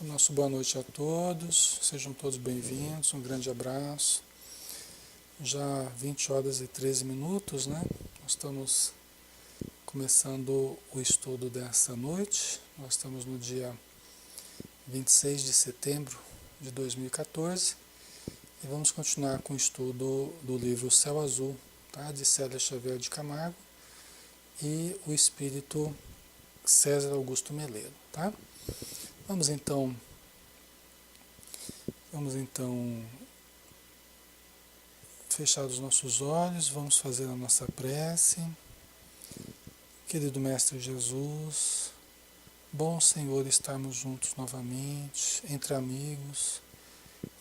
Então, nosso boa noite a todos, sejam todos bem-vindos, um grande abraço. Já 20 horas e 13 minutos, né? Nós estamos começando o estudo dessa noite. Nós estamos no dia 26 de setembro de 2014 e vamos continuar com o estudo do livro Céu Azul, tá? De Célia Xavier de Camargo e o espírito César Augusto Meleiro, tá? Vamos então fechar os nossos olhos, vamos fazer a nossa prece. Querido Mestre Jesus, bom Senhor estarmos juntos novamente, entre amigos,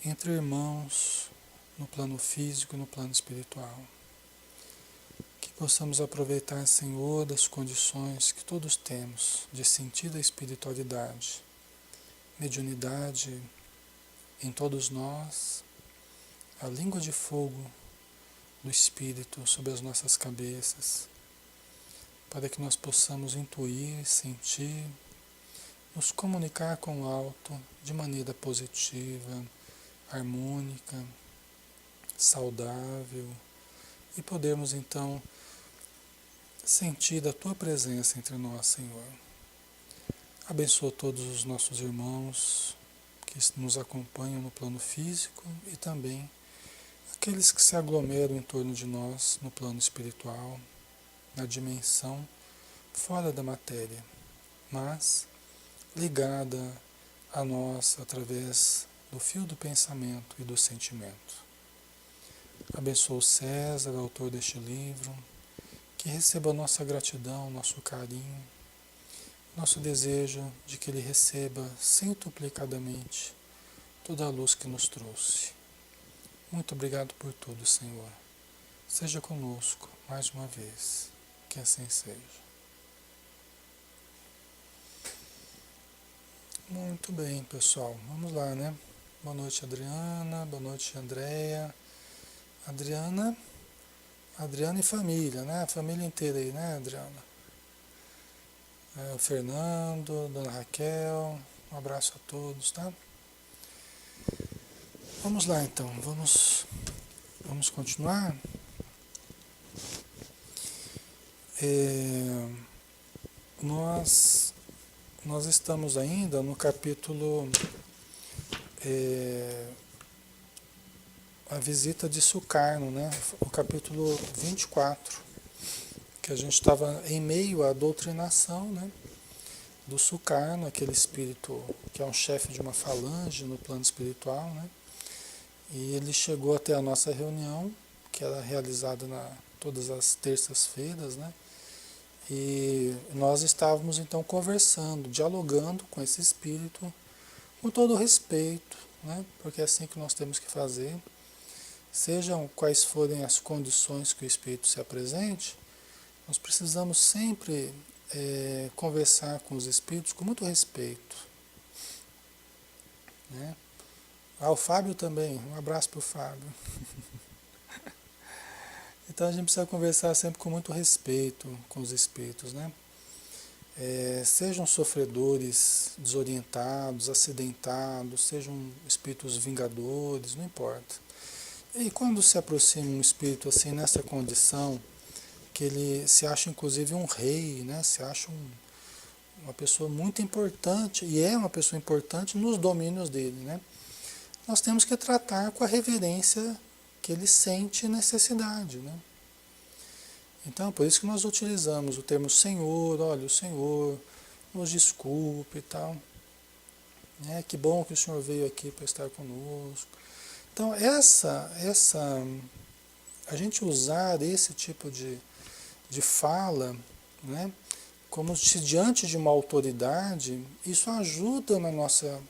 entre irmãos, no plano físico e no plano espiritual. Que possamos aproveitar, Senhor, das condições que todos temos de sentir a espiritualidade, mediunidade em todos nós, a língua de fogo do Espírito sobre as nossas cabeças, para que nós possamos intuir, sentir, nos comunicar com o alto de maneira positiva, harmônica, saudável e podermos então sentir a Tua presença entre nós, Senhor. Abençoa todos os nossos irmãos que nos acompanham no plano físico e também aqueles que se aglomeram em torno de nós no plano espiritual, na dimensão fora da matéria, mas ligada a nós através do fio do pensamento e do sentimento. Abençoa o César, autor deste livro, que receba a nossa gratidão, nosso carinho, nosso desejo de que ele receba centuplicadamente toda a luz que nos trouxe. Muito obrigado por tudo, Senhor. Seja conosco mais uma vez. Que assim seja. Muito bem, pessoal. Vamos lá, né? Boa noite, Adriana. Boa noite, Andréia. Adriana e família, né? A família inteira aí, né, Adriana? O Fernando, Dona Raquel. Um abraço a todos, tá? Vamos lá, então. Vamos continuar. Nós estamos ainda no capítulo A Visita de Sukarno, né? O capítulo 24, que a gente estava em meio à doutrinação, né? Do Sukarno, aquele espírito que é um chefe de uma falange no plano espiritual, né? E ele chegou até a nossa reunião, que era realizada todas as terças-feiras, né? E nós estávamos então conversando, dialogando com esse espírito, com todo respeito, né? Porque é assim que nós temos que fazer. Sejam quais forem as condições que o espírito se apresente, nós precisamos sempre conversar com os espíritos com muito respeito, né? O Fábio também, um abraço para o Fábio. Então a gente precisa conversar sempre com muito respeito com os espíritos, né? Sejam sofredores, desorientados, acidentados, sejam espíritos vingadores, não importa. E quando se aproxima um espírito assim nessa condição, que ele se acha inclusive um rei, né? Se acha uma pessoa muito importante, e é uma pessoa importante nos domínios dele, né? Nós temos que tratar com a reverência que ele sente necessidade, né? Então, por isso que nós utilizamos o termo Senhor, olha, o Senhor nos desculpe e tal. Que bom que o Senhor veio aqui para estar conosco. Então, a gente usar esse tipo de fala, né, como se diante de uma autoridade, isso ajuda na nossa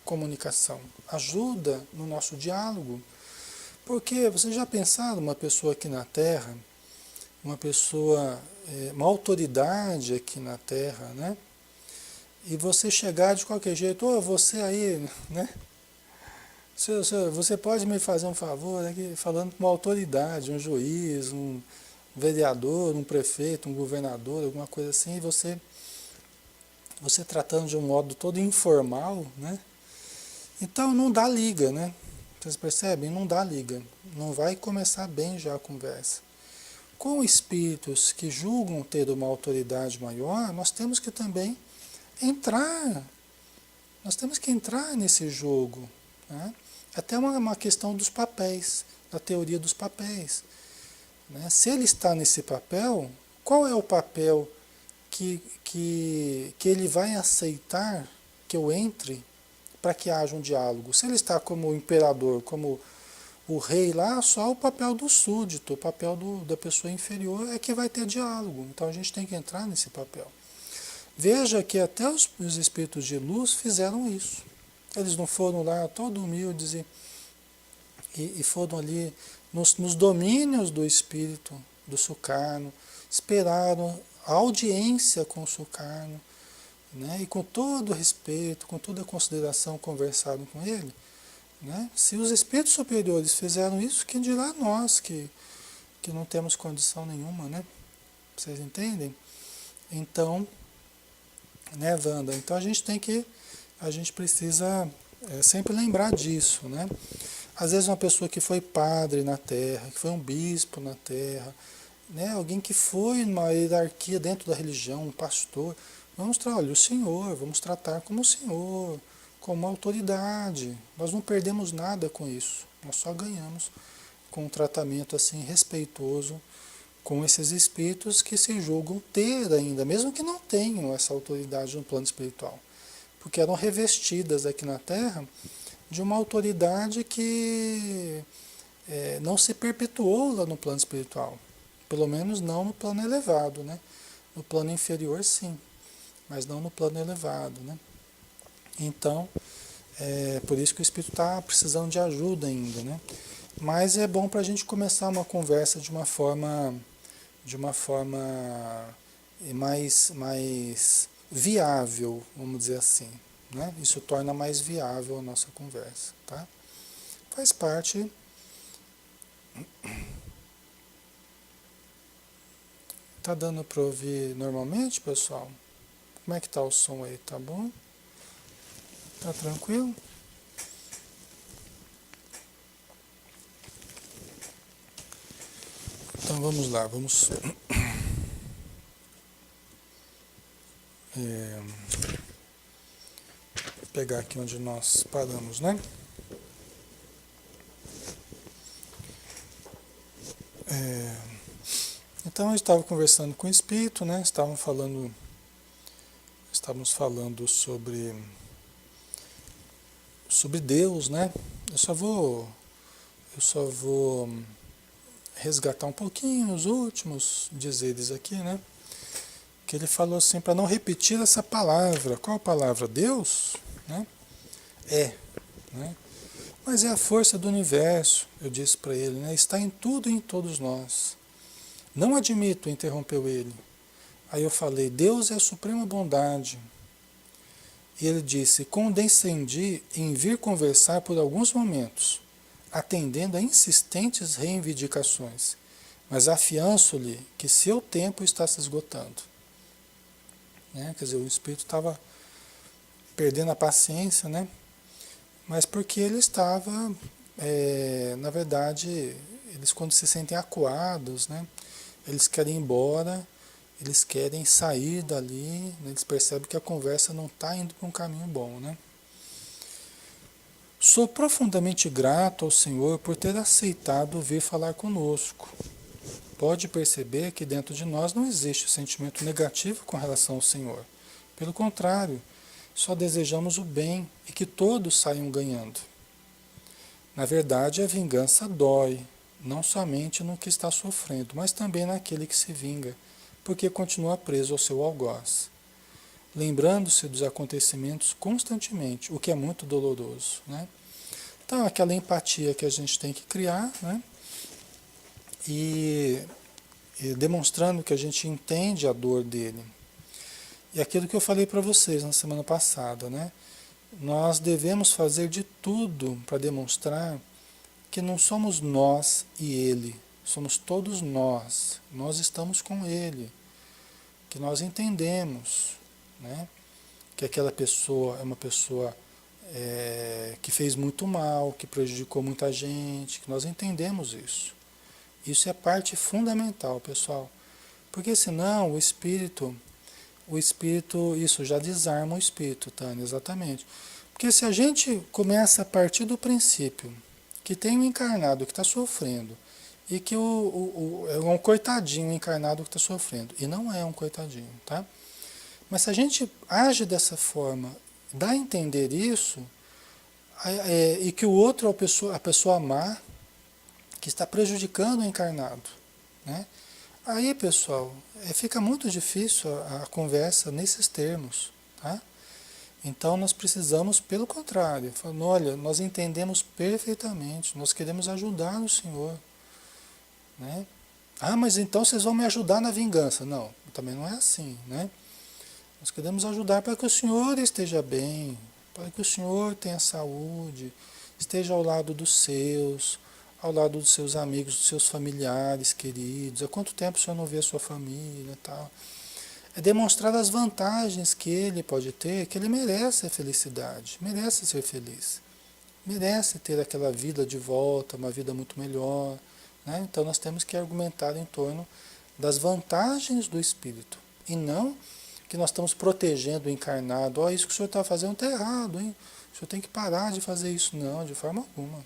comunicação, ajuda no nosso diálogo. Porque você já pensaram uma pessoa aqui na Terra, uma pessoa, uma autoridade aqui na Terra, né? E você chegar de qualquer jeito, você aí, né? Você pode me fazer um favor, aqui, falando com uma autoridade, um juiz, um vereador, um prefeito, um governador, alguma coisa assim, e você tratando de um modo todo informal, né? Então não dá liga, né? Vocês percebem? Não dá liga. Não vai começar bem já a conversa. Com espíritos que julgam ter uma autoridade maior, nós temos que também entrar. Nós temos que entrar nesse jogo. Né? Até uma questão dos papéis, da teoria dos papéis. Né? Se ele está nesse papel, qual é o papel que ele vai aceitar que eu entre para que haja um diálogo? Se ele está como imperador, como o rei lá, só o papel do súdito, o papel da pessoa inferior é que vai ter diálogo. Então a gente tem que entrar nesse papel. Veja que até os espíritos de luz fizeram isso. Eles não foram lá todo humildes e foram ali nos domínios do espírito, do Sukarno, esperaram a audiência com o Sukarno, né? E com todo respeito, com toda consideração, conversaram com ele. Né? Se os espíritos superiores fizeram isso, quem dirá nós que não temos condição nenhuma, né? Vocês entendem? Então, né, Wanda? Então a gente precisa sempre lembrar disso, né? Às vezes uma pessoa que foi padre na Terra, que foi um bispo na Terra, né? Alguém que foi numa hierarquia dentro da religião, um pastor, vamos olha, o Senhor, vamos tratar como o Senhor, como autoridade. Nós não perdemos nada com isso, nós só ganhamos com um tratamento assim respeitoso com esses espíritos que se julgam ter ainda, mesmo que não tenham essa autoridade no plano espiritual, porque eram revestidas aqui na Terra de uma autoridade que não se perpetuou lá no plano espiritual, pelo menos não no plano elevado, né? No plano inferior sim, mas não no plano elevado, né? Então, por isso que o espírito está precisando de ajuda ainda, né? Mas é bom para a gente começar uma conversa de uma forma mais viável, vamos dizer assim, né? Isso torna mais viável a nossa conversa, tá? Faz parte. Tá dando para ouvir normalmente, pessoal? Como é que tá o som aí? Tá bom? Tá tranquilo? Então vamos lá, vamos pegar aqui onde nós paramos, né? Então eu estava conversando com o espírito, né? Estávamos falando sobre Deus, né? Eu só vou resgatar um pouquinho os últimos dizeres aqui, né? Que ele falou assim, para não repetir essa palavra. Qual a palavra? Deus? Né? Né? Mas é a força do universo, eu disse para ele, né? Está em tudo e em todos nós. Não admito, interrompeu ele. Aí eu falei, Deus é a suprema bondade. E ele disse, condescendi em vir conversar por alguns momentos, atendendo a insistentes reivindicações, mas afianço-lhe que seu tempo está se esgotando. Né? Quer dizer, o espírito estava perdendo a paciência, né? Mas porque ele estava, na verdade, eles quando se sentem acuados, né? Eles querem ir embora, eles querem sair dali, né? Eles percebem que a conversa não está indo para um caminho bom, né? Sou profundamente grato ao Senhor por ter aceitado vir falar conosco. Pode perceber que dentro de nós não existe sentimento negativo com relação ao Senhor. Pelo contrário, só desejamos o bem e que todos saiam ganhando. Na verdade, a vingança dói, não somente no que está sofrendo, mas também naquele que se vinga, porque continua preso ao seu algoz, lembrando-se dos acontecimentos constantemente, o que é muito doloroso, né? Então, aquela empatia que a gente tem que criar, né? E demonstrando que a gente entende a dor dele. E aquilo que eu falei para vocês na semana passada, né? Nós devemos fazer de tudo para demonstrar que não somos nós e ele, somos todos nós. Nós estamos com ele, que nós entendemos, né? Que aquela pessoa é uma pessoa que fez muito mal, que prejudicou muita gente, que nós entendemos isso. Isso é parte fundamental, pessoal. Porque senão o espírito, isso já desarma o espírito, Tânia, exatamente. Porque se a gente começa a partir do princípio que tem um encarnado que está sofrendo e que é um coitadinho encarnado que está sofrendo, e não é um coitadinho, tá? Mas se a gente age dessa forma, dá a entender isso, e que o outro é a pessoa má, que está prejudicando o encarnado, né? Aí, pessoal, fica muito difícil a conversa nesses termos, tá? Então nós precisamos, pelo contrário, falando, olha, nós entendemos perfeitamente, nós queremos ajudar o Senhor, né? Ah, mas então vocês vão me ajudar na vingança. Não, também não é assim, né? Nós queremos ajudar para que o Senhor esteja bem, para que o Senhor tenha saúde, esteja ao lado dos seus, ao lado dos seus amigos, dos seus familiares queridos. Há quanto tempo o Senhor não vê a sua família e tal? É demonstrar as vantagens que ele pode ter, que ele merece a felicidade, merece ser feliz, merece ter aquela vida de volta, uma vida muito melhor, né? Então nós temos que argumentar em torno das vantagens do espírito e não que nós estamos protegendo o encarnado. Ó, isso que o senhor está fazendo está errado, hein? O senhor tem que parar de fazer isso. Não, de forma alguma.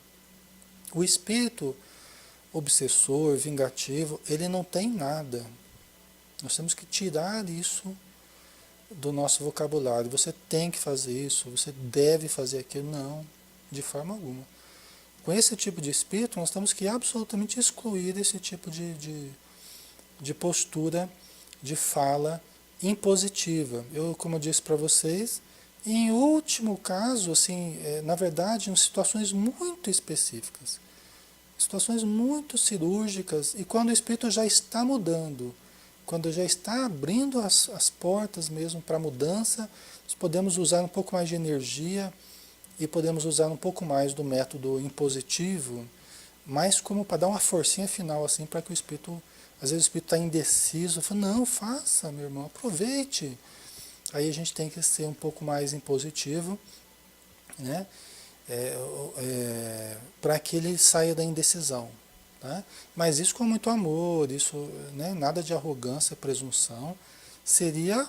O espírito obsessor, vingativo, ele não tem nada. Nós temos que tirar isso do nosso vocabulário. Você tem que fazer isso, você deve fazer aquilo. Não, de forma alguma. Com esse tipo de espírito, nós temos que absolutamente excluir esse tipo de postura, de fala impositiva. Eu, como eu disse para vocês, em último caso, assim, na verdade, em situações muito específicas, situações muito cirúrgicas, e quando o espírito já está mudando, quando já está abrindo as portas mesmo para mudança, nós podemos usar um pouco mais de energia e podemos usar um pouco mais do método impositivo, mas como para dar uma forcinha final, assim, para que o espírito, às vezes o espírito está indeciso, fala, não, faça, meu irmão, aproveite. Aí a gente tem que ser um pouco mais impositivo, né? Para que ele saia da indecisão. Tá? Mas isso com muito amor, isso, né, nada de arrogância, presunção, seria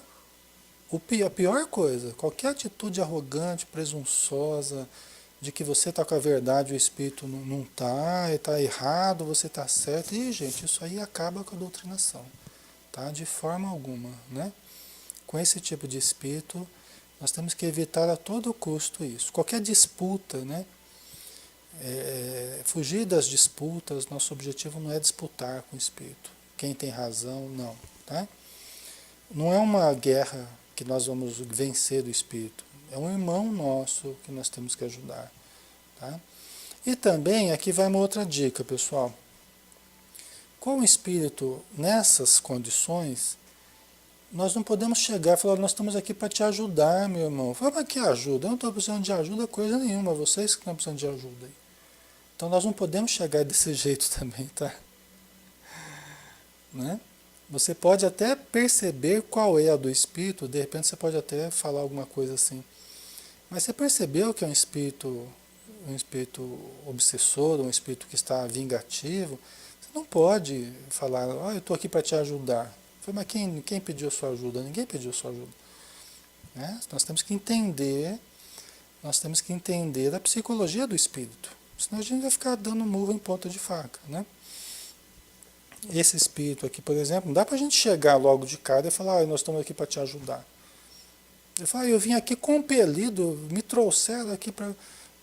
a pior coisa. Qualquer atitude arrogante, presunçosa, de que você está com a verdade, o espírito não está errado, você está certo. E, gente, isso aí acaba com a doutrinação, tá? De forma alguma, né? Com esse tipo de espírito, nós temos que evitar a todo custo isso. Qualquer disputa, né? Fugir das disputas, nosso objetivo não é disputar com o espírito. Quem tem razão, não, tá? Não é uma guerra que nós vamos vencer do espírito. É um irmão nosso que nós temos que ajudar, tá? E também, aqui vai uma outra dica, pessoal. Com o espírito nessas condições, nós não podemos chegar e falar, nós estamos aqui para te ajudar, meu irmão. Fala, mas que ajuda? Eu não estou precisando de ajuda coisa nenhuma, vocês que estão precisando de ajuda. Então nós não podemos chegar desse jeito também, tá? Né? Você pode até perceber qual é a do espírito, de repente você pode até falar alguma coisa assim. Mas você percebeu que é um espírito obsessor, um espírito que está vingativo, você não pode falar, eu estou aqui para te ajudar. Mas quem pediu sua ajuda? Ninguém pediu sua ajuda. Né? Nós temos que entender a psicologia do espírito. Senão a gente vai ficar dando murro em ponta de faca. Né? Esse espírito aqui, por exemplo, não dá para a gente chegar logo de cara e falar, nós estamos aqui para te ajudar. Ele fala, eu vim aqui compelido, me trouxeram aqui para...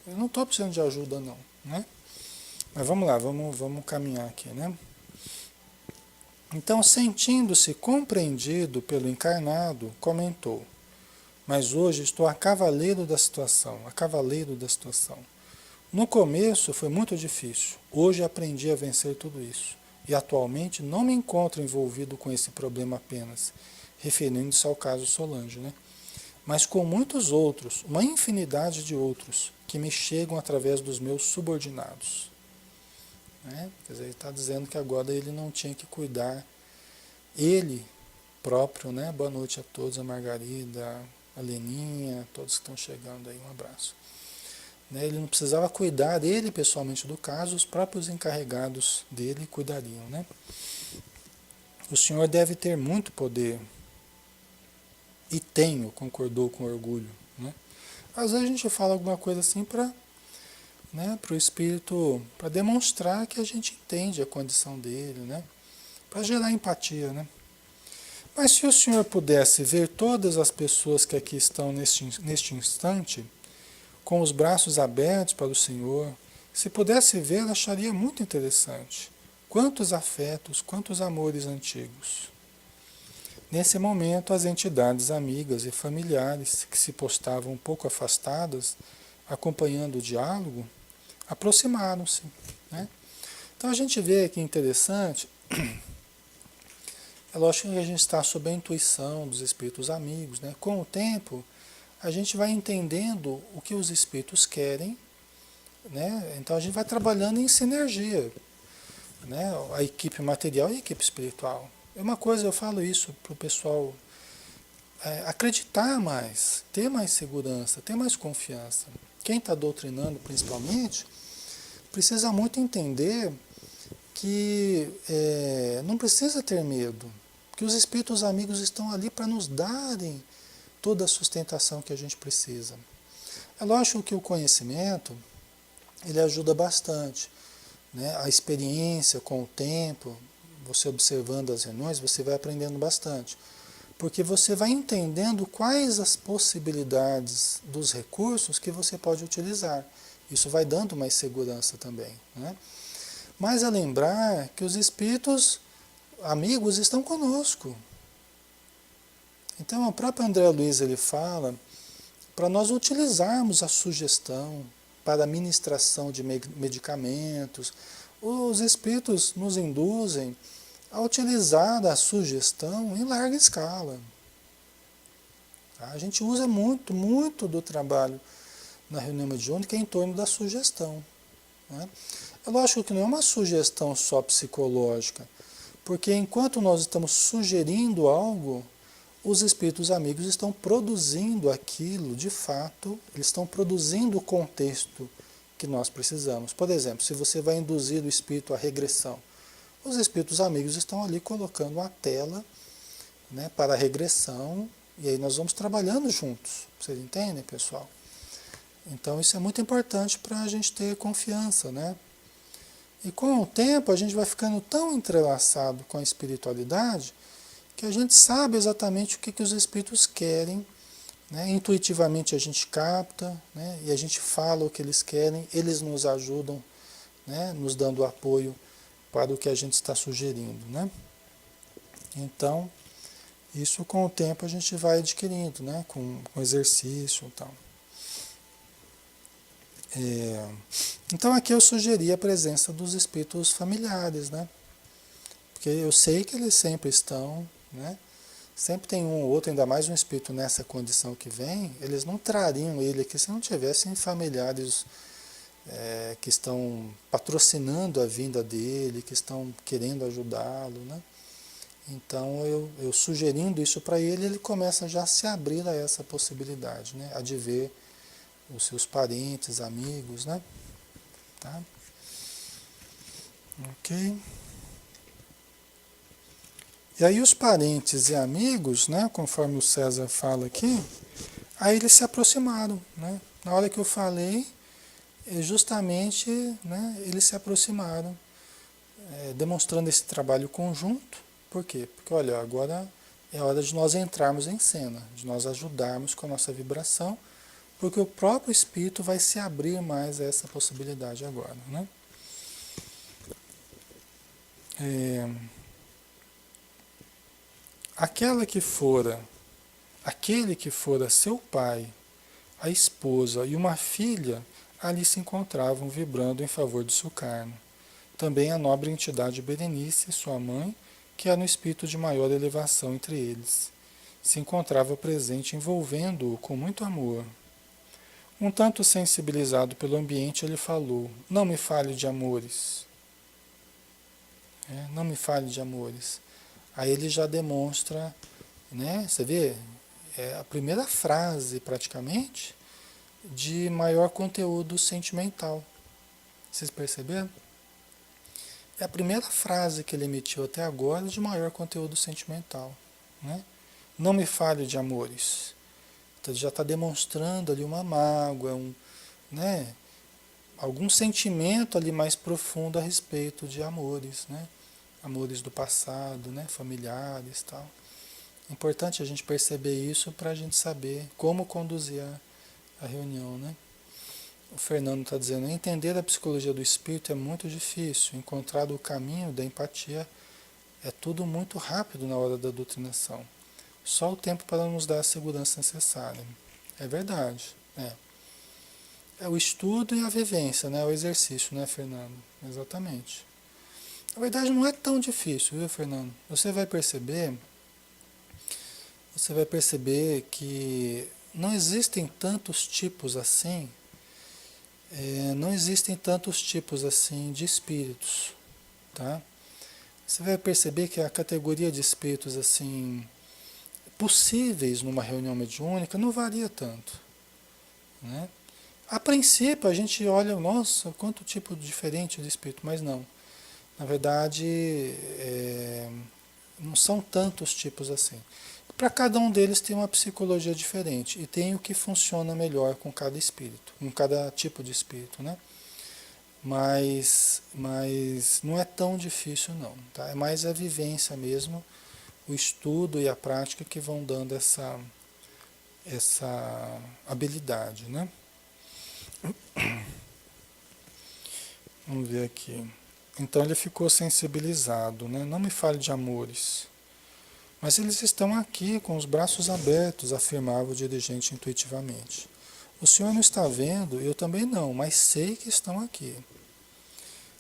Eu não estou precisando de ajuda, não. Né? Mas vamos lá, vamos caminhar aqui. Né? Então, sentindo-se compreendido pelo encarnado, comentou, mas hoje estou a cavaleiro da situação, a cavaleiro da situação. No começo foi muito difícil, hoje aprendi a vencer tudo isso. E atualmente não me encontro envolvido com esse problema apenas, referindo-se ao caso Solange, né? Mas com muitos outros, uma infinidade de outros, que me chegam através dos meus subordinados. Né? Quer dizer, ele está dizendo que agora ele não tinha que cuidar, ele próprio, né? Boa noite a todos, a Margarida, a Leninha, todos que estão chegando aí, um abraço. né? Ele não precisava cuidar, ele pessoalmente do caso, os próprios encarregados dele cuidariam, né? O Senhor deve ter muito poder, e tenho, concordou com orgulho, né? Às vezes a gente fala alguma coisa assim para, né, para o Espírito, para demonstrar que a gente entende a condição dele, né? Para gerar empatia, né? Mas se o Senhor pudesse ver todas as pessoas que aqui estão neste instante, com os braços abertos para o Senhor, se pudesse ver, acharia muito interessante. Quantos afetos, quantos amores antigos. Nesse momento, as entidades amigas e familiares que se postavam um pouco afastadas, acompanhando o diálogo, aproximaram-se, né? Então a gente vê que interessante, é lógico que a gente está sob a intuição dos espíritos amigos, né? Com o tempo, a gente vai entendendo o que os espíritos querem, né? Então a gente vai trabalhando em sinergia, né? A equipe material e a equipe espiritual. É uma coisa, eu falo isso para o pessoal acreditar mais, ter mais segurança, ter mais confiança. Quem está doutrinando principalmente, precisa muito entender que não precisa ter medo, que os espíritos amigos estão ali para nos darem toda a sustentação que a gente precisa. É lógico que o conhecimento, ele ajuda bastante, né? A experiência com o tempo, você observando as reuniões, você vai aprendendo bastante, porque você vai entendendo quais as possibilidades dos recursos que você pode utilizar. Isso vai dando mais segurança também, né? Mas a lembrar que os espíritos amigos estão conosco. Então, o próprio André Luiz ele fala para nós utilizarmos a sugestão para a ministração de medicamentos. Os espíritos nos induzem a utilizar a sugestão em larga escala. A gente usa muito, muito do trabalho na reunião mediúnica em torno da sugestão, né? É lógico que não é uma sugestão só psicológica, porque enquanto nós estamos sugerindo algo, os espíritos amigos estão produzindo aquilo de fato, eles estão produzindo o contexto que nós precisamos. Por exemplo, se você vai induzir o espírito à regressão, os espíritos amigos estão ali colocando a tela, né, para a regressão, e aí nós vamos trabalhando juntos. Vocês entendem, pessoal? Então isso é muito importante para a gente ter confiança, né? E com o tempo a gente vai ficando tão entrelaçado com a espiritualidade que a gente sabe exatamente o que os espíritos querem, né? Intuitivamente a gente capta, né? E a gente fala o que eles querem, eles nos ajudam, né? Nos dando apoio para o que a gente está sugerindo, né? Então, isso com o tempo a gente vai adquirindo, né? Com exercício e tal. Então aqui eu sugeri a presença dos espíritos familiares, né? Porque eu sei que eles sempre estão, né? Sempre tem um ou outro, ainda mais um espírito nessa condição que vem, eles não trariam ele aqui se não tivessem familiares que estão patrocinando a vinda dele, que estão querendo ajudá-lo, né? Então eu sugerindo isso para ele, ele começa já a se abrir a essa possibilidade, né? A de ver os seus parentes, amigos, né? Tá? Ok? E aí os parentes e amigos, né, conforme o César fala aqui, aí eles se aproximaram, né? Na hora que eu falei, justamente, né, eles se aproximaram, demonstrando esse trabalho conjunto. Por quê? Porque, olha, agora é hora de nós entrarmos em cena, de nós ajudarmos com a nossa vibração, porque o próprio espírito vai se abrir mais a essa possibilidade agora, né? Aquele que fora seu pai, a esposa e uma filha, ali se encontravam vibrando em favor de Sukarno. Também a nobre entidade Berenice, sua mãe, que era um espírito de maior elevação entre eles, se encontrava presente envolvendo-o com muito amor. Um tanto sensibilizado pelo ambiente, ele falou: não me fale de amores. Não me fale de amores. Aí ele já demonstra, né? Você vê, a primeira frase praticamente, de maior conteúdo sentimental. Vocês perceberam? É a primeira frase que ele emitiu até agora de maior conteúdo sentimental, né? Não me fale de amores. Então, já está demonstrando ali uma mágoa, né? Algum sentimento ali mais profundo a respeito de amores, né? Amores do passado, né? Familiares e tal. É importante a gente perceber isso para a gente saber como conduzir a reunião, né? O Fernando está dizendo, entender a psicologia do espírito é muito difícil, encontrar o caminho da empatia é tudo muito rápido na hora da doutrinação. Só o tempo para nos dar a segurança necessária. É verdade, né? É o estudo e a vivência, né? O exercício, né, Fernando? Exatamente. Na verdade não é tão difícil, viu, Fernando? Você vai perceber que não existem tantos tipos assim, não existem tantos tipos assim de espíritos, tá? Você vai perceber que a categoria de espíritos assim possíveis numa reunião mediúnica não varia tanto, né? A princípio a gente olha, nossa, quanto tipo diferente de espírito, mas não. Na verdade, não são tantos tipos assim. Para cada um deles tem uma psicologia diferente e tem o que funciona melhor com cada espírito, com cada tipo de espírito, né? Mas não é tão difícil não, tá? É mais a vivência mesmo, o estudo e a prática que vão dando essa habilidade, né? Vamos ver aqui. Então ele ficou sensibilizado, né? Não me fale de amores. Mas eles estão aqui com os braços abertos, afirmava o dirigente intuitivamente. O senhor não está vendo, eu também não, mas sei que estão aqui.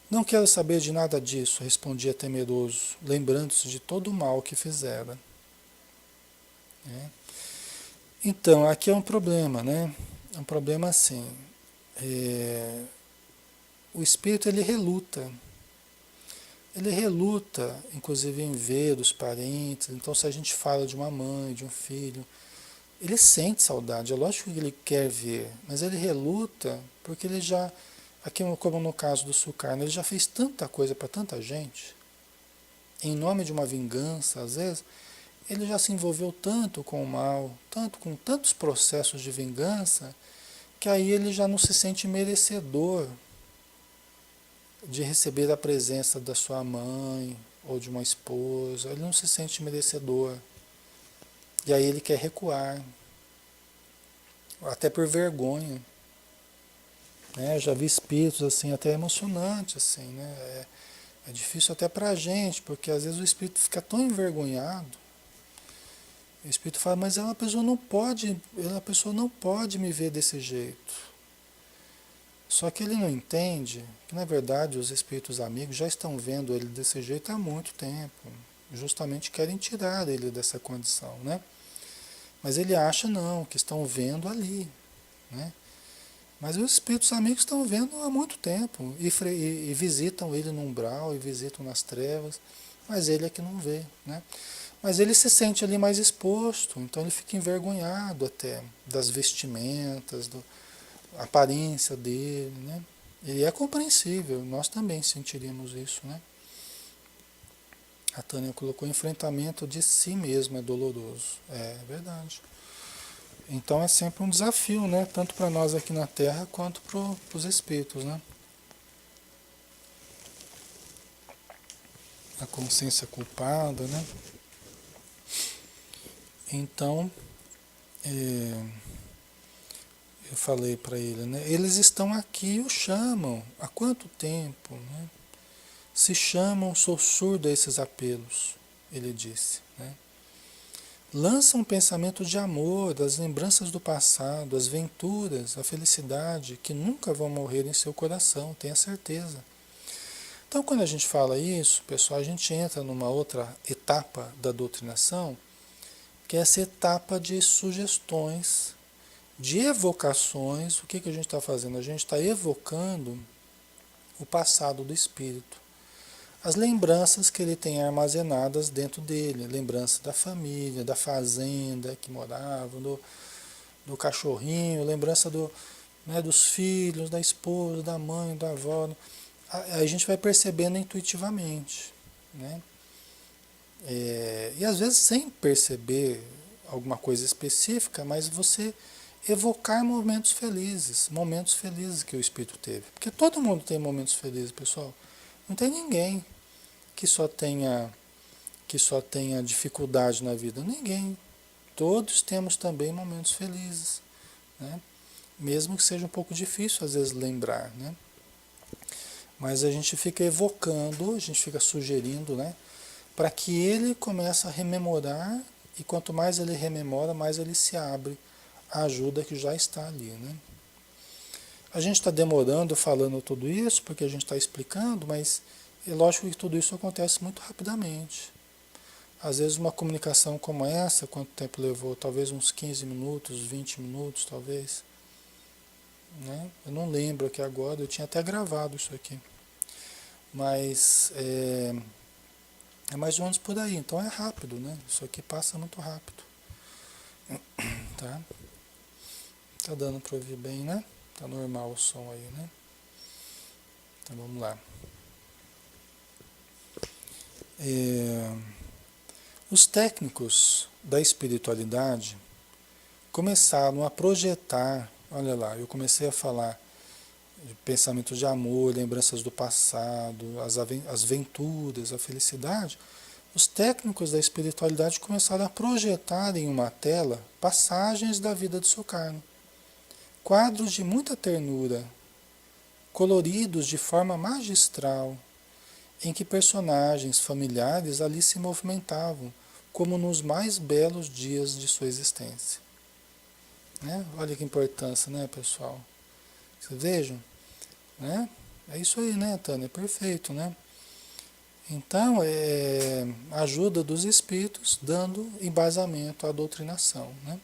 Não quero saber de nada disso, respondia temeroso, lembrando-se de todo o mal que fizera. Né? Então, aqui é um problema, né? É um problema assim. O espírito ele reluta. Ele reluta, inclusive, em ver os parentes. Então, se a gente fala de uma mãe, de um filho, ele sente saudade. É lógico que ele quer ver, mas ele reluta porque ele já, aqui como no caso do Sukarno, ele já fez tanta coisa para tanta gente, em nome de uma vingança, às vezes, ele já se envolveu tanto com o mal, tanto com tantos processos de vingança, que aí ele já não se sente merecedor de receber a presença da sua mãe ou de uma esposa, ele não se sente merecedor. E aí ele quer recuar, até por vergonha. Né? Eu já vi espíritos assim, até emocionantes, assim, né? É difícil até pra gente, porque às vezes o espírito fica tão envergonhado. O espírito fala, mas a pessoa não pode me ver desse jeito. Só que ele não entende que, na verdade, os espíritos amigos já estão vendo ele desse jeito há muito tempo. Justamente querem tirar ele dessa condição, né? Mas ele acha não, que estão vendo ali, né? Mas os espíritos amigos estão vendo há muito tempo e visitam ele no umbral, e visitam nas trevas, mas ele é que não vê, né? Mas ele se sente ali mais exposto, então ele fica envergonhado até das vestimentas, a aparência dele, né? E é compreensível, nós também sentiríamos isso, né? A Tânia colocou enfrentamento de si mesmo é doloroso. É verdade. Então é sempre um desafio, né? Tanto para nós aqui na Terra quanto para os espíritos, né? A consciência culpada, né? Então, eu falei para ele, né? Eles estão aqui e o chamam. Há quanto tempo, né? Se chamam, sou surdo a esses apelos, ele disse, né? Lançam um pensamento de amor, das lembranças do passado, as venturas, a felicidade, que nunca vão morrer em seu coração, tenha certeza. Então, quando a gente fala isso, pessoal, a gente entra numa outra etapa da doutrinação, que é essa etapa de sugestões, de evocações. O que, que a gente está fazendo? A gente está evocando o passado do espírito. As lembranças que ele tem armazenadas dentro dele, lembrança da família, da fazenda que morava, do cachorrinho, lembrança dos filhos, da esposa, da mãe, da avó. A gente vai percebendo intuitivamente, né? E às vezes sem perceber alguma coisa específica, mas você evocar momentos felizes que o espírito teve. Porque todo mundo tem momentos felizes, pessoal. Não tem ninguém que só tenha dificuldade na vida. Ninguém. Todos temos também momentos felizes, né? Mesmo que seja um pouco difícil às vezes lembrar, né? Mas a gente fica evocando, a gente fica sugerindo, né? Para que ele comece a rememorar, e quanto mais ele rememora, mais ele se abre à ajuda que já está ali, né? A gente está demorando falando tudo isso, porque a gente está explicando, mas é lógico que tudo isso acontece muito rapidamente. Às vezes uma comunicação como essa, quanto tempo levou? Talvez uns 15 minutos, 20 minutos, talvez. Né? Eu não lembro aqui agora, eu tinha até gravado isso aqui. Mas é mais ou menos por aí, então é rápido, né? Isso aqui passa muito rápido. Tá? Tá dando para ouvir bem, né? Tá normal o som aí, né? Então vamos lá. Os técnicos da espiritualidade começaram a projetar, olha lá, eu comecei a falar de pensamentos de amor, lembranças do passado, as venturas, a felicidade. Os técnicos da espiritualidade começaram a projetar em uma tela passagens da vida de Sukarno. Quadros de muita ternura, coloridos de forma magistral, em que personagens familiares ali se movimentavam, como nos mais belos dias de sua existência. Né? Olha que importância, né, pessoal? Vocês vejam? Né? É isso aí, né, Tânia? Perfeito, né? Então, a ajuda dos espíritos dando embasamento à doutrinação, né?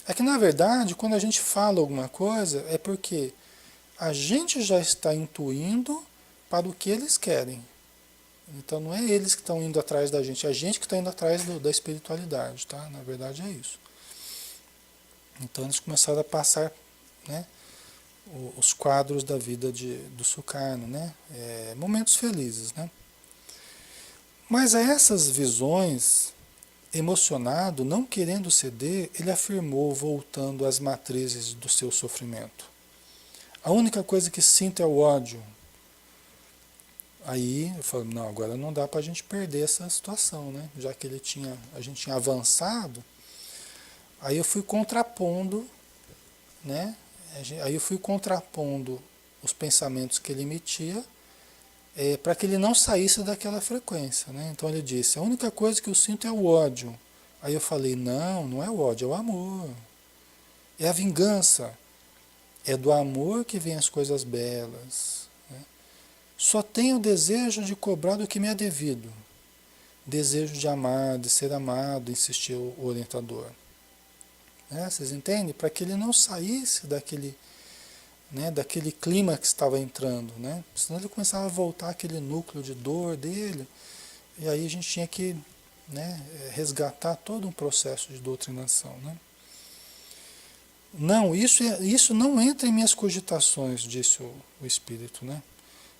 É que, na verdade, quando a gente fala alguma coisa, é porque a gente já está intuindo para o que eles querem. Então, não é eles que estão indo atrás da gente, é a gente que está indo atrás da espiritualidade, tá? Na verdade, é isso. Então, eles começaram a passar, né, os quadros da vida do Sukarno, né? Momentos felizes, né? Mas a essas visões, emocionado, não querendo ceder, ele afirmou, voltando às matrizes do seu sofrimento: a única coisa que sinto é o ódio. Aí eu falo, não, agora não dá para a gente perder essa situação, né? Já que a gente tinha avançado, aí eu fui contrapondo, né? Aí eu fui contrapondo os pensamentos que ele emitia, para que ele não saísse daquela frequência, né? Então ele disse, a única coisa que eu sinto é o ódio. Aí eu falei, não, não é o ódio, é o amor. É a vingança. É do amor que vem as coisas belas. Né? Só tenho o desejo de cobrar do que me é devido. Desejo de amar, de ser amado, insistiu o orientador. Né? Vocês entendem? Para que ele não saísse daquele, né, daquele clima que estava entrando, né? Senão ele começava a voltar aquele núcleo de dor dele, e aí a gente tinha que, né, resgatar todo um processo de doutrinação, né? Não, isso não entra em minhas cogitações, disse o espírito, né?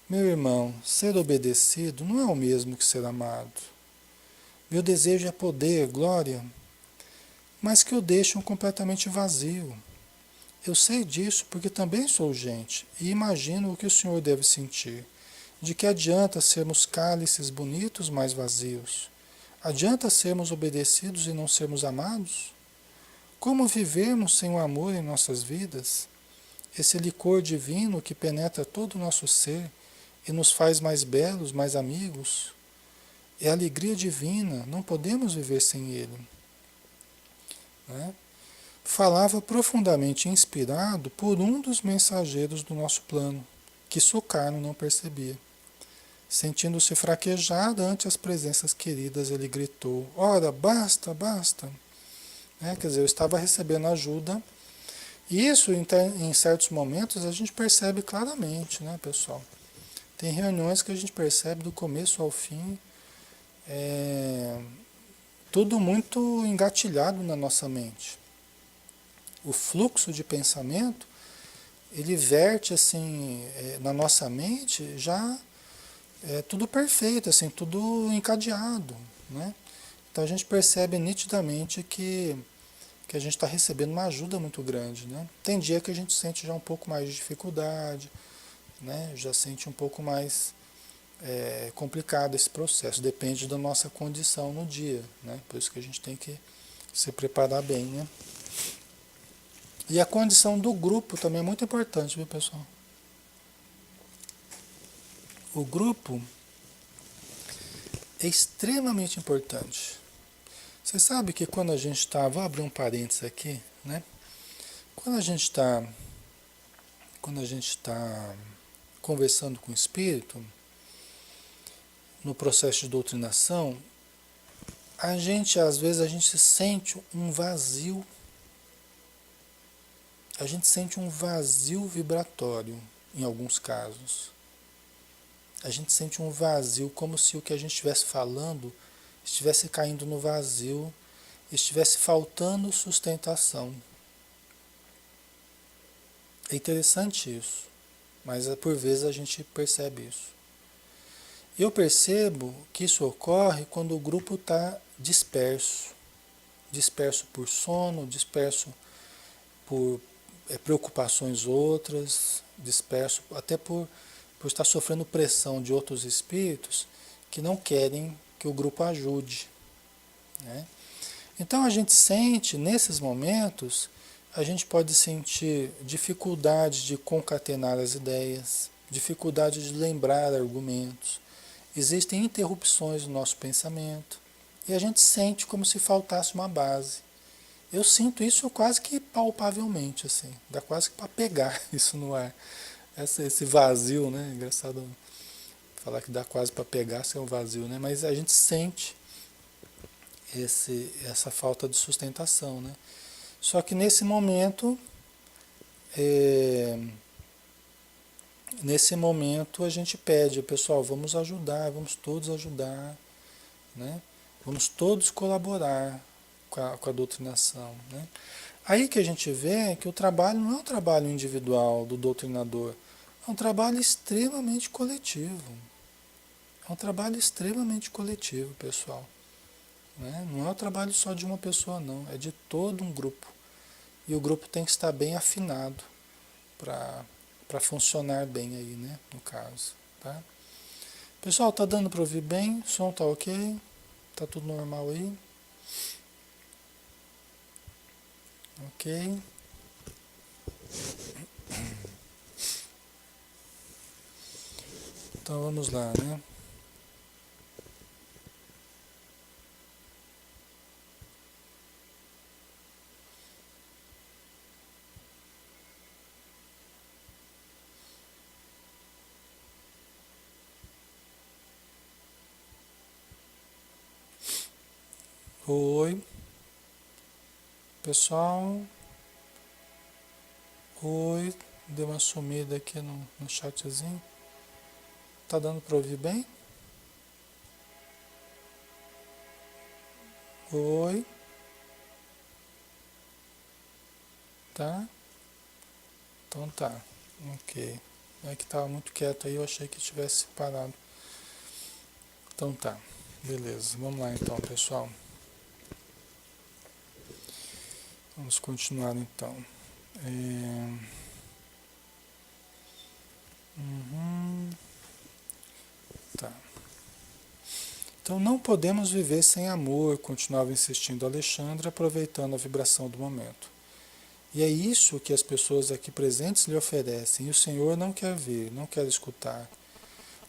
Meu irmão, ser obedecido não é o mesmo que ser amado. Meu desejo é poder, glória, mas que o deixam completamente vazio. Eu sei disso porque também sou gente e imagino o que o senhor deve sentir. De que adianta sermos cálices bonitos, mas vazios? Adianta sermos obedecidos e não sermos amados? Como vivermos sem o amor em nossas vidas? Esse licor divino que penetra todo o nosso ser e nos faz mais belos, mais amigos? É a alegria divina, não podemos viver sem ele. Né? Falava profundamente inspirado por um dos mensageiros do nosso plano, que Sukarno não percebia. Sentindo-se fraquejado ante as presenças queridas, ele gritou, ora, basta, basta. Quer dizer, eu estava recebendo ajuda. E isso, em certos momentos, a gente percebe claramente, né, pessoal? Tem reuniões que a gente percebe do começo ao fim, tudo muito engatilhado na nossa mente. o fluxo de pensamento, ele verte assim na nossa mente já tudo perfeito, assim, tudo encadeado, né? Então a gente percebe nitidamente que a gente está recebendo uma ajuda muito grande, né? Tem dia que a gente sente já um pouco mais de dificuldade, né? Já sente um pouco mais complicado esse processo, depende da nossa condição no dia, né? Por isso que a gente tem que se preparar bem, né? E a condição do grupo também é muito importante, viu, pessoal? O grupo é extremamente importante. Você sabe que quando a gente está, vou abrir um parênteses aqui, né? Quando a gente está, quando a gente está conversando com o espírito, no processo de doutrinação, a gente às vezes a gente sente um vazio, a gente sente um vazio vibratório em alguns casos. A gente sente um vazio como se o que a gente estivesse falando estivesse caindo no vazio, estivesse faltando sustentação. É interessante isso, mas por vezes a gente percebe isso. Eu percebo que isso ocorre quando o grupo está disperso, disperso por sono, disperso por preocupações outras, disperso até por estar sofrendo pressão de outros espíritos que não querem que o grupo ajude, né? Então a gente sente, nesses momentos, a gente pode sentir dificuldade de concatenar as ideias, dificuldade de lembrar argumentos. Existem interrupções no nosso pensamento e a gente sente como se faltasse uma base. Eu sinto isso quase que palpavelmente, assim, dá quase que para pegar isso no ar. Esse vazio, né? Engraçado falar que dá quase para pegar se é um vazio, né? Mas a gente sente essa falta de sustentação, né? Só que é, nesse momento a gente pede, pessoal, vamos ajudar, vamos todos ajudar, né? Vamos todos colaborar com a doutrinação, né? Aí que a gente vê que o trabalho não é um trabalho individual do doutrinador, é um trabalho extremamente coletivo. É um trabalho extremamente coletivo, pessoal, né? Não é o trabalho só de uma pessoa, não, é de todo um grupo. E o grupo tem que estar bem afinado para funcionar bem aí, né? No caso, tá? Pessoal, tá dando para ouvir bem? O som tá ok? Tá tudo normal aí? Ok? Então vamos lá, né? Oi, pessoal. Oi, deu uma sumida aqui no chatzinho. Tá dando para ouvir bem? Oi, tá? Então tá, ok. É que tava muito quieto aí, eu achei que tivesse parado. Então tá, beleza. Vamos lá então, pessoal. Vamos continuar então. É... Uhum. Tá. Então não podemos viver sem amor, continuava insistindo Alexandre, aproveitando a vibração do momento. E é isso que as pessoas aqui presentes lhe oferecem, e o Senhor não quer ver, não quer escutar.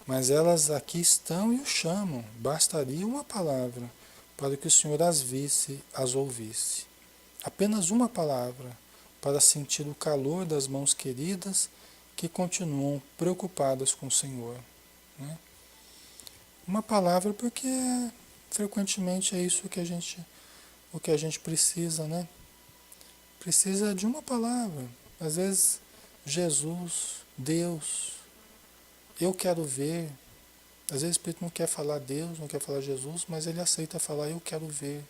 Mas elas aqui estão e o chamam, bastaria uma palavra para que o Senhor as visse, as ouvisse. Apenas uma palavra para sentir o calor das mãos queridas que continuam preocupadas com o Senhor, né? Uma palavra porque frequentemente é isso que o que a gente precisa, né? Precisa de uma palavra. Às vezes, Jesus, Deus, eu quero ver. Às vezes o Espírito não quer falar Deus, não quer falar Jesus, mas ele aceita falar eu quero ver.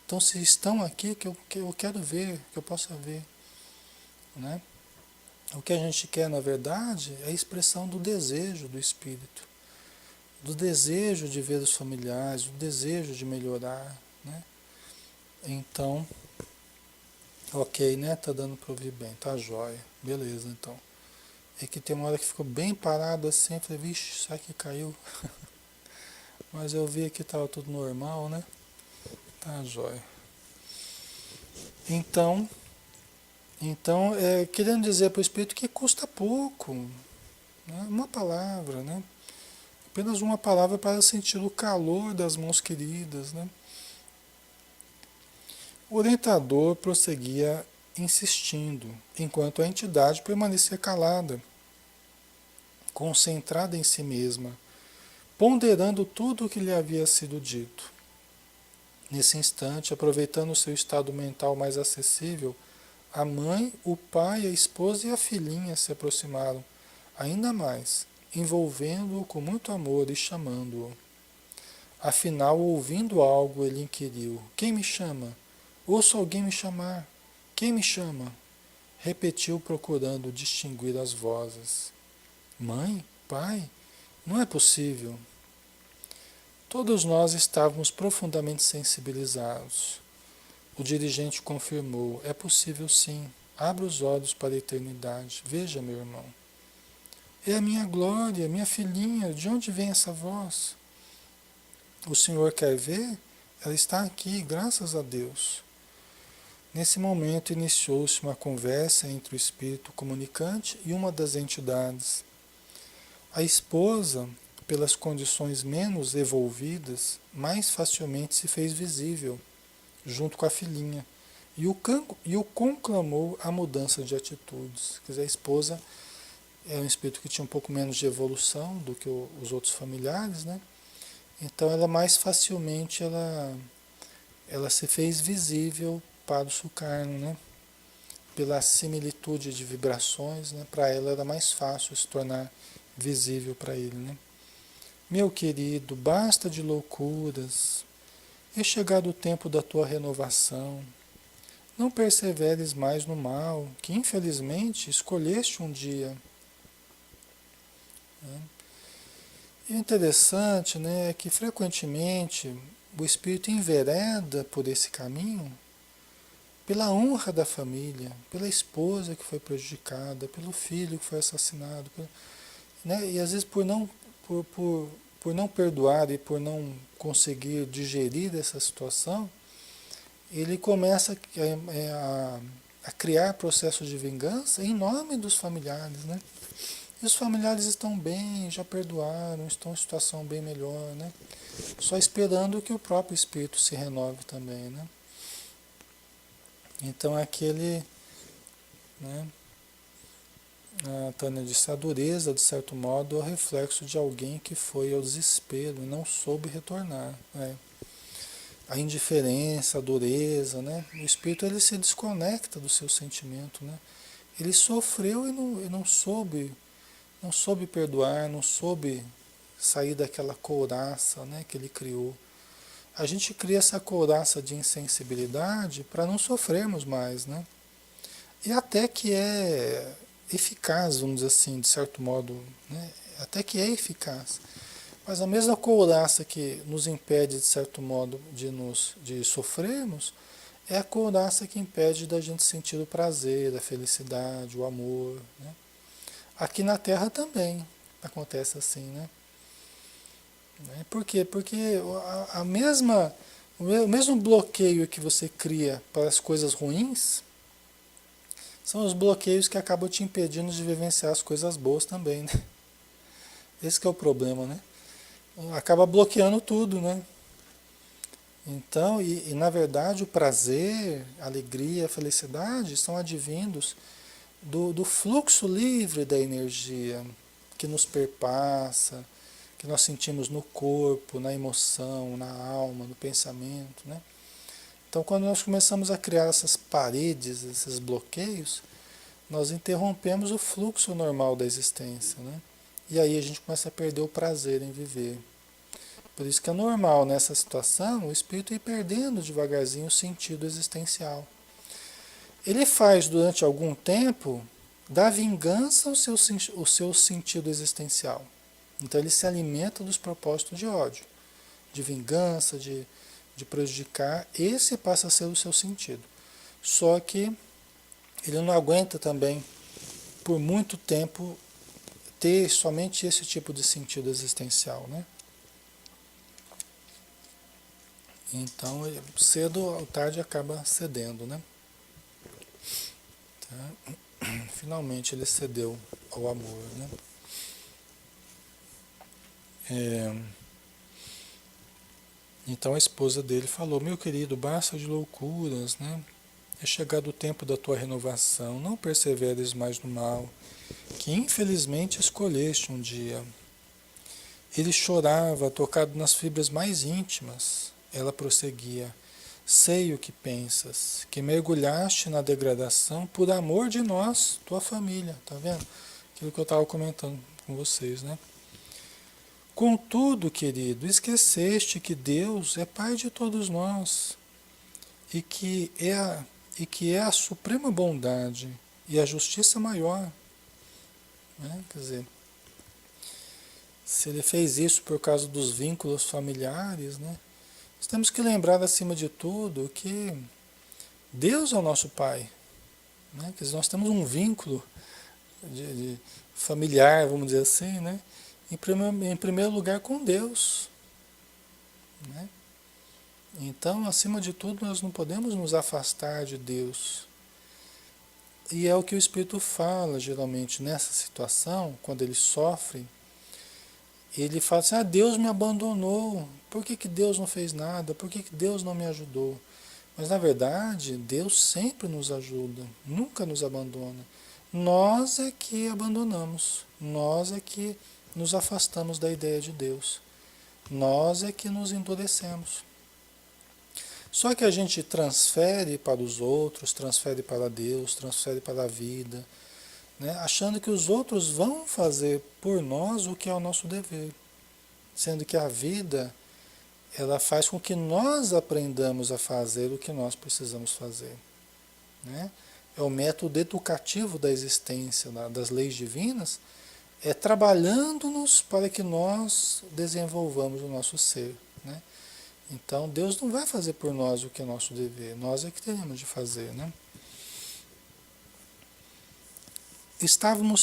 Então, se estão aqui, que eu quero ver, que eu possa ver, né? O que a gente quer, na verdade, é a expressão do desejo do espírito, do desejo de ver os familiares, do desejo de melhorar, né? Então, ok, né? Tá dando para ouvir bem, tá jóia. Beleza, então. É que tem uma hora que ficou bem parado assim, eu falei, vixe, será que caiu? Mas eu vi que estava tudo normal, né? Tá jóia. Então, querendo dizer para o Espírito que custa pouco, né? Uma palavra, né? Apenas uma palavra para sentir o calor das mãos queridas, né? O orientador prosseguia insistindo, enquanto a entidade permanecia calada, concentrada em si mesma, ponderando tudo o que lhe havia sido dito. Nesse instante, aproveitando o seu estado mental mais acessível, a mãe, o pai, a esposa e a filhinha se aproximaram, ainda mais, envolvendo-o com muito amor e chamando-o. Afinal, ouvindo algo, ele inquiriu: Quem me chama? Ouço alguém me chamar. Quem me chama? Repetiu, procurando distinguir as vozes. Mãe? Pai? Não é possível. Todos nós estávamos profundamente sensibilizados. O dirigente confirmou: É possível sim. Abra os olhos para a eternidade. Veja, meu irmão. É a minha Glória, minha filhinha. De onde vem essa voz? O senhor quer ver? Ela está aqui, graças a Deus. Nesse momento iniciou-se uma conversa entre o espírito comunicante e uma das entidades. A esposa, pelas condições menos evolvidas, mais facilmente se fez visível, junto com a filhinha, e o conclamou à mudança de atitudes. Quer dizer, a esposa é um espírito que tinha um pouco menos de evolução do que os outros familiares, né? Então ela mais facilmente ela se fez visível para o Sukarno, né? Pela similitude de vibrações, né? Para ela era mais fácil se tornar visível para ele, né? Meu querido, basta de loucuras. É chegado o tempo da tua renovação. Não perseveres mais no mal, que infelizmente escolheste um dia. Né? E o interessante, né, é que frequentemente o espírito envereda por esse caminho pela honra da família, pela esposa que foi prejudicada, pelo filho que foi assassinado, né? E às vezes por, por, por não perdoar e por não conseguir digerir essa situação, ele começa a criar processos de vingança em nome dos familiares, né? E os familiares estão bem, já perdoaram, estão em situação bem melhor, né? Só esperando que o próprio espírito se renove também, né? Então aquele, né? A Tânia disse, a dureza, de certo modo, é o reflexo de alguém que foi ao desespero e não soube retornar, né? A indiferença, a dureza, né? O espírito ele se desconecta do seu sentimento, né? Ele sofreu e não soube perdoar, não soube sair daquela couraça, né, que ele criou. A gente cria essa couraça de insensibilidade para não sofrermos mais, né? E até que é eficaz, vamos dizer assim, de certo modo, né? Até que é eficaz. Mas a mesma couraça que nos impede, de certo modo, de sofrermos, é a couraça que impede da gente sentir o prazer, a felicidade, o amor, né? Aqui na Terra também acontece assim, né? Por quê? Porque o mesmo bloqueio que você cria para as coisas ruins são os bloqueios que acabam te impedindo de vivenciar as coisas boas também, né? Esse que é o problema, né? Acaba bloqueando tudo, né? Então, e na verdade o prazer, a alegria, a felicidade são advindos do fluxo livre da energia que nos perpassa, que nós sentimos no corpo, na emoção, na alma, no pensamento, né? Então, quando nós começamos a criar essas paredes, esses bloqueios, nós interrompemos o fluxo normal da existência, né? E aí a gente começa a perder o prazer em viver. Por isso que é normal nessa situação o espírito ir perdendo devagarzinho o sentido existencial. Ele faz durante algum tempo da vingança o seu sentido existencial. Então ele se alimenta dos propósitos de ódio, de vingança, de prejudicar. Esse passa a ser o seu sentido. Só que ele não aguenta também, por muito tempo, ter somente esse tipo de sentido existencial, né? Então, cedo ou tarde acaba cedendo, né? Tá? Finalmente ele cedeu ao amor, né? É, então a esposa dele falou: meu querido, basta de loucuras, né? É chegado o tempo da tua renovação, não perseveres mais no mal, que infelizmente escolheste um dia. Ele chorava, tocado nas fibras mais íntimas. Ela prosseguia: sei o que pensas, que mergulhaste na degradação por amor de nós, tua família, tá vendo? Aquilo que eu estava comentando com vocês, né? Contudo, querido, esqueceste que Deus é Pai de todos nós e que é a suprema bondade e a justiça maior, né? Quer dizer, se ele fez isso por causa dos vínculos familiares, né? Nós temos que lembrar, acima de tudo, que Deus é o nosso Pai, né? Quer dizer, nós temos um vínculo de familiar, vamos dizer assim, né? Em primeiro lugar com Deus, né? Então, acima de tudo, nós não podemos nos afastar de Deus. E é o que o Espírito fala, geralmente, nessa situação, quando ele sofre. Ele fala assim: ah, Deus me abandonou, por que Deus não fez nada? Por que Deus não me ajudou? Mas na verdade, Deus sempre nos ajuda, nunca nos abandona. Nós é que abandonamos, nós é que nos afastamos da ideia de Deus, nós é que nos endurecemos. Só que a gente transfere para os outros, transfere para Deus, transfere para a vida, né? Achando que os outros vão fazer por nós o que é o nosso dever, sendo que a vida ela faz com que nós aprendamos a fazer o que nós precisamos fazer, né? É o método educativo da existência, das leis divinas, é trabalhando-nos para que nós desenvolvamos o nosso ser, né? Então Deus não vai fazer por nós o que é nosso dever, nós é que teremos de fazer, né? Estávamos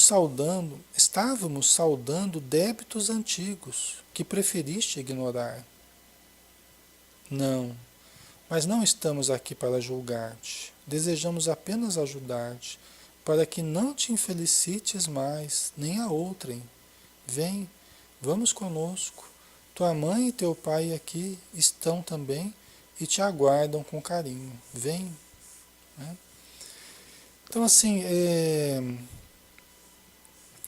saudando débitos antigos que preferiste ignorar. Não, mas não estamos aqui para julgar-te. Desejamos apenas ajudar-te, para que não te infelicites mais, nem a outrem. Vem, vamos conosco. Tua mãe e teu pai aqui estão também e te aguardam com carinho. Vem. Né? Então, assim,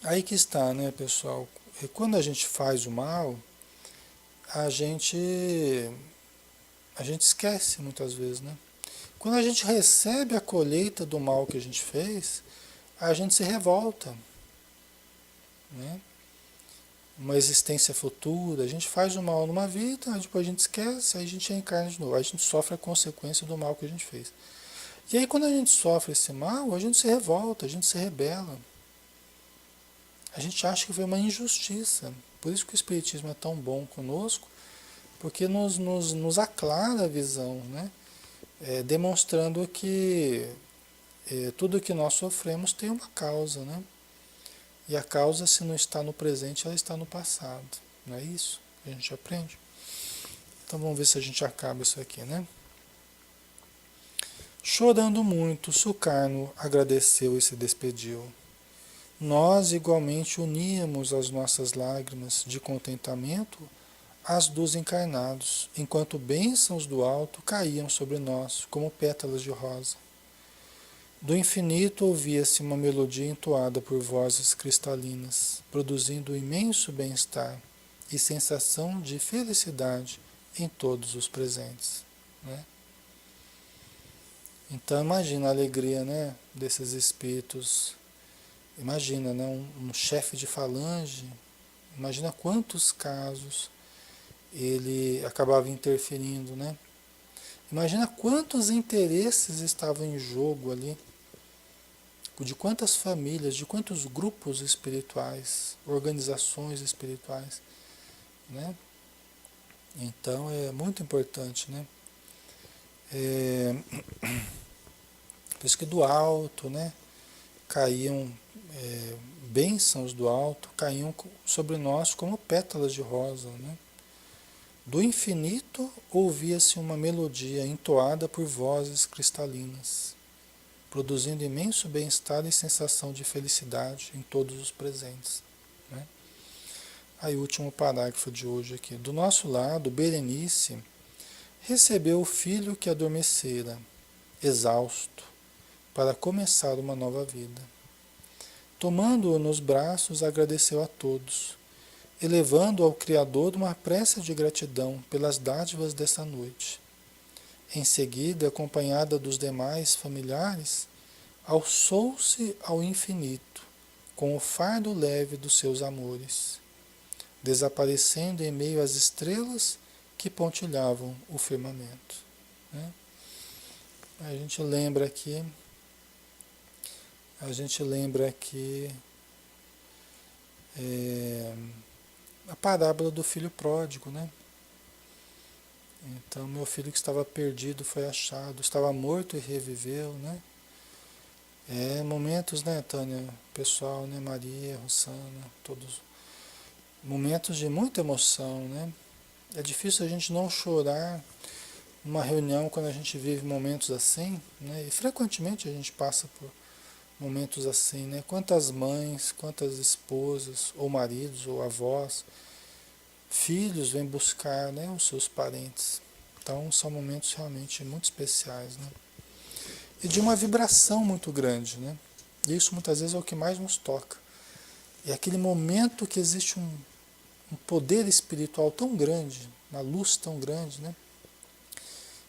aí que está, né, pessoal? Quando a gente faz o mal, a gente, a gente esquece muitas vezes, né? Quando a gente recebe a colheita do mal que a gente fez, a gente se revolta, né? Uma existência futura, a gente faz o mal numa vida, depois a gente esquece, aí a gente reencarna de novo, aí a gente sofre a consequência do mal que a gente fez. E aí quando a gente sofre esse mal, a gente se revolta, a gente se rebela. A gente acha que foi uma injustiça. Por isso que o Espiritismo é tão bom conosco, porque nos aclara a visão, né? Demonstrando que tudo que nós sofremos tem uma causa, né? E a causa, se não está no presente, ela está no passado. Não é isso que a gente aprende? Então vamos ver se a gente acaba isso aqui, né? Chorando muito, Sukarno agradeceu e se despediu. Nós igualmente uníamos as nossas lágrimas de contentamento às dos encarnados, enquanto bênçãos do alto caíam sobre nós, como pétalas de rosa. Do infinito ouvia-se uma melodia entoada por vozes cristalinas, produzindo imenso bem-estar e sensação de felicidade em todos os presentes, né? Então imagina a alegria, né, desses espíritos. Imagina, né, um chefe de falange, imagina quantos casos ele acabava interferindo, né? Imagina quantos interesses estavam em jogo ali, de quantas famílias, de quantos grupos espirituais, organizações espirituais, né? Então é muito importante, né? É, por isso que do alto, né? Caíam bênçãos do alto, caíam sobre nós como pétalas de rosa, né? Do infinito ouvia-se uma melodia entoada por vozes cristalinas, produzindo imenso bem-estar e sensação de felicidade em todos os presentes, né? Aí o último parágrafo de hoje aqui. Do nosso lado, Berenice recebeu o filho que adormecera, exausto, para começar uma nova vida. Tomando-o nos braços, agradeceu a todos, elevando ao Criador uma prece de gratidão pelas dádivas dessa noite. Em seguida, acompanhada dos demais familiares, alçou-se ao infinito, com o fardo leve dos seus amores, desaparecendo em meio às estrelas que pontilhavam o firmamento, né? A gente lembra aqui a parábola do filho pródigo, né? Então, meu filho que estava perdido foi achado, estava morto e reviveu, né? Momentos, né, Tânia, pessoal, né, Maria, Rosana, todos, momentos de muita emoção, né? É difícil a gente não chorar numa reunião quando a gente vive momentos assim, né? E frequentemente a gente passa por momentos assim, né? Quantas mães, quantas esposas, ou maridos, ou avós, filhos vêm buscar, né, os seus parentes. Então são momentos realmente muito especiais, né? E de uma vibração muito grande, né? E isso muitas vezes é o que mais nos toca. É aquele momento que existe um poder espiritual tão grande, uma luz tão grande, né?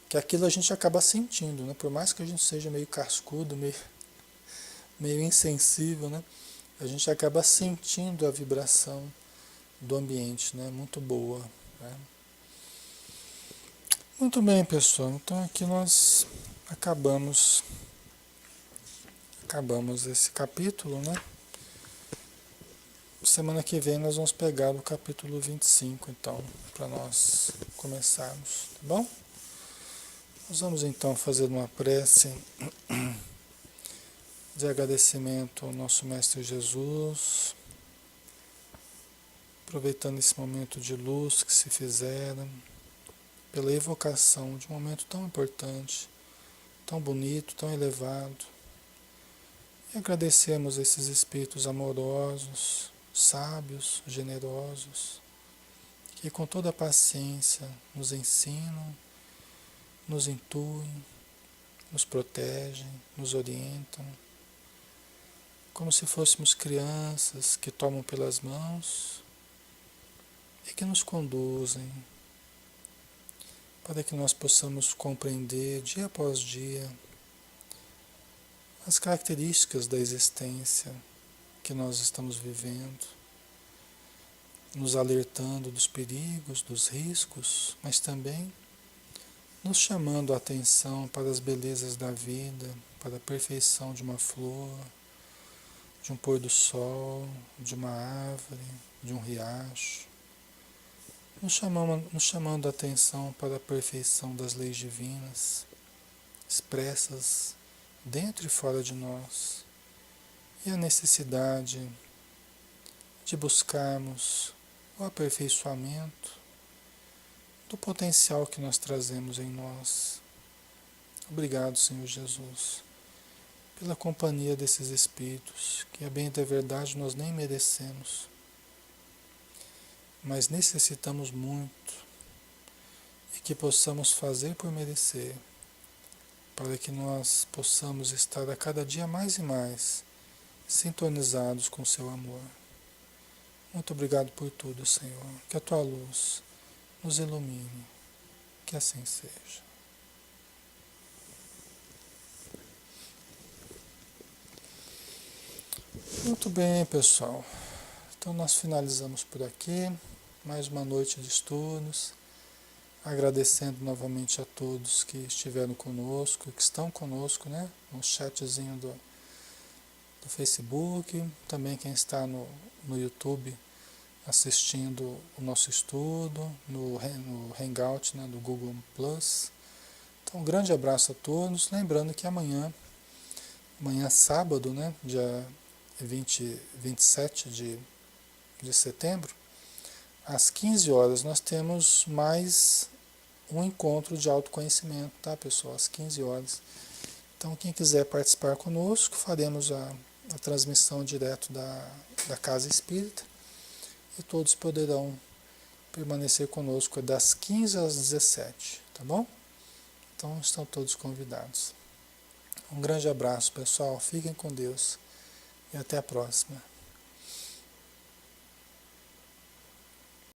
Que aquilo a gente acaba sentindo, né? Por mais que a gente seja meio cascudo, meio insensível, né? A gente acaba sentindo a vibração do ambiente, né? Muito boa, né? Muito bem, pessoal. Então aqui nós acabamos esse capítulo, né? Semana que vem nós vamos pegar o capítulo 25, então, para nós começarmos, tá bom? Nós vamos então fazer uma prece de agradecimento ao nosso Mestre Jesus, aproveitando esse momento de luz que se fizeram, pela evocação de um momento tão importante, tão bonito, tão elevado. E agradecemos esses espíritos amorosos, sábios, generosos, que com toda a paciência nos ensinam, nos intuem, nos protegem, nos orientam, como se fôssemos crianças que tomam pelas mãos e que nos conduzem para que nós possamos compreender dia após dia as características da existência que nós estamos vivendo, nos alertando dos perigos, dos riscos, mas também nos chamando a atenção para as belezas da vida, para a perfeição de uma flor, de um pôr do sol, de uma árvore, de um riacho, nos chamando a atenção para a perfeição das leis divinas, expressas dentro e fora de nós, e a necessidade de buscarmos o aperfeiçoamento do potencial que nós trazemos em nós. Obrigado, Senhor Jesus, pela companhia desses espíritos, que a bem da verdade nós nem merecemos, mas necessitamos muito e que possamos fazer por merecer, para que nós possamos estar a cada dia mais e mais sintonizados com o seu amor. Muito obrigado por tudo, Senhor. Que a tua luz nos ilumine. Que assim seja. Muito bem, pessoal. Então nós finalizamos por aqui. mais uma noite de estudos, agradecendo novamente a todos que estiveram conosco, que estão conosco, né, no chatzinho do Facebook, também quem está no YouTube assistindo o nosso estudo, no Hangout, né, do Google Plus. Então, um grande abraço a todos, lembrando que amanhã sábado, né, dia 27 de setembro, às 15 horas, nós temos mais um encontro de autoconhecimento, tá, pessoal? Às 15 horas. Então, quem quiser participar conosco, faremos a transmissão direto da Casa Espírita e todos poderão permanecer conosco das 15 às 17, tá bom? Então, estão todos convidados. Um grande abraço, pessoal. Fiquem com Deus e até a próxima.